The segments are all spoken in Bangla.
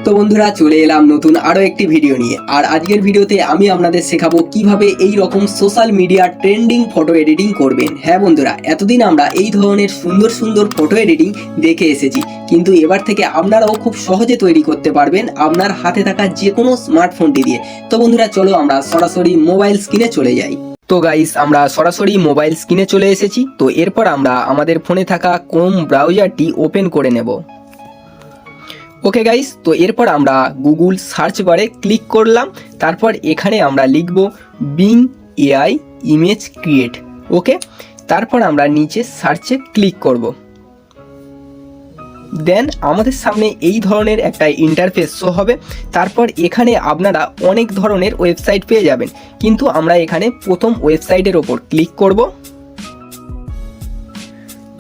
তো বন্ধুরা চলে এলাম নতুন আরো একটি ভিডিও নিয়ে। আর আজকের ভিডিওতে আমি আপনাদের শেখাবো কিভাবে এই রকম social media trending photo editing করবেন। হ্যাঁ বন্ধুরা, এতদিন আমরা এই ধরনের সুন্দর সুন্দর ফটো এডিটিং দেখে এসেছি, কিন্তু এবার থেকে আপনারাও খুব সহজে তৈরি করতে পারবেন আপনার হাতে থাকা যে কোনো স্মার্টফোনটি দিয়ে। তো বন্ধুরা চলো আমরা সরাসরি মোবাইল স্ক্রিনে চলে যাই। তো গাইস, আমরা সরাসরি মোবাইল স্ক্রিনে চলে এসেছি। তো এরপর আমরা আমাদের ফোনে থাকা ক্রোম ব্রাউজারটি ওপেন করে নেব। ওকে গাইস, তো এরপর আমরা গুগল সার্চ বারে ক্লিক করলাম। তারপর এখানে আমরা লিখব বিং এআই ইমেজ ক্রিয়েট। ওকে, তারপর আমরা নিচে সার্চে ক্লিক করব। দেন আমাদের সামনে এই ধরনের একটা ইন্টারফেস শো হবে। তারপর এখানে আপনারা অনেক ধরনের ওয়েবসাইট পেয়ে যাবেন, কিন্তু আমরা এখানে প্রথম ওয়েবসাইটের ওপর ক্লিক করব।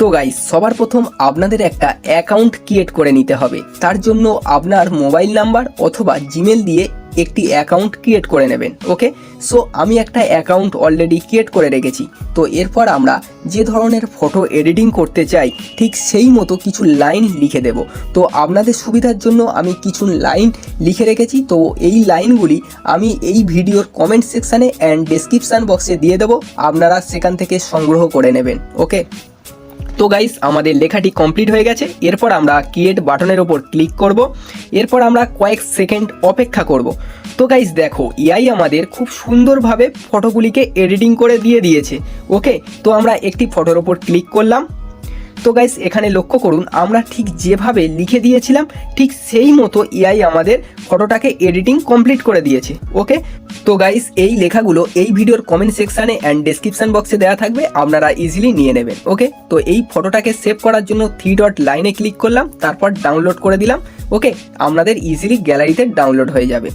তো গাইস, সবার প্রথম আপনাদের একটা অ্যাকাউন্ট ক্রিয়েট করে নিতে হবে। তার জন্য আপনার মোবাইল নাম্বার অথবা জিমেল দিয়ে একটি অ্যাকাউন্ট ক্রিয়েট করে নেবেন। ওকে, সো আমি একটা অ্যাকাউন্ট অলরেডি ক্রিয়েট করে রেখেছি। তো এরপর আমরা যে ধরনের ফটো এডিটিং করতে চাই ঠিক সেই মতো কিছু লাইন লিখে দেব। তো আপনাদের সুবিধার জন্য আমি কিছু লাইন লিখে রেখেছি। তো এই লাইনগুলি আমি এই ভিডিওর কমেন্ট সেকশানে অ্যান্ড ডেসক্রিপশান বক্সে দিয়ে দেবো, আপনারা সেখান থেকে সংগ্রহ করে নেবেন। ওকে, তো গাইস আমাদের লেখাটি কমপ্লিট হয়ে গেছে। এরপর আমরা ক্রিয়েট বাটনের ওপর ক্লিক করব। এরপর আমরা কয়েক সেকেন্ড অপেক্ষা করব। তো গাইস দেখো, এআই আমাদের খুব সুন্দরভাবে ফটোগুলিকে এডিটিং করে দিয়েছে। ওকে, তো আমরা একটি ফটোর ওপর ক্লিক করলাম। তো গাইস এখানে লক্ষ্য করুন, আমরা ঠিক যেভাবে লিখে দিয়েছিলাম ঠিক সেই মতো এআই আমাদের ফটোটাকে এডিটিং কমপ্লিট করে দিয়েছে। ওকে, তো গাইস এই লেখাগুলো এই ভিডিওর কমেন্ট সেকশানে অ্যান্ড ডেসক্রিপশন বক্সে দেওয়া থাকবে, আপনারা ইজিলি নিয়ে নেবেন। ওকে, তো এই ফটোটাকে সেভ করার জন্য 3 ডট লাইনে ক্লিক করলাম, তারপর ডাউনলোড করে দিলাম। ওকে, আপনাদের ইজিলি গ্যালারিতে ডাউনলোড হয়ে যাবে।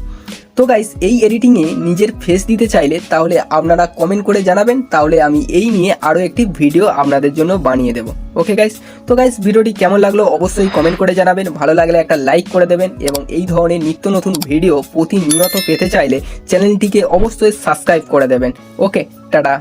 তো গাইস এই এডিটিংয়ে নিজের ফেস দিতে চাইলে তাহলে আপনারা কমেন্ট করে জানাবেন, তাহলে আমি এই নিয়ে আরও একটি ভিডিও আপনাদের জন্য বানিয়ে দেবো। ওকে গাইস, তো গাইস ভিডিওটি কেমন লাগলো অবশ্যই কমেন্ট করে জানাবেন, ভালো লাগলে একটা লাইক করে দেবেন, এবং এই ধরনের নিত্য নতুন ভিডিও প্রতিনিয়ত পেতে চাইলে চ্যানেলটিকে অবশ্যই সাবস্ক্রাইব করে দেবেন। ওকে, টাটা।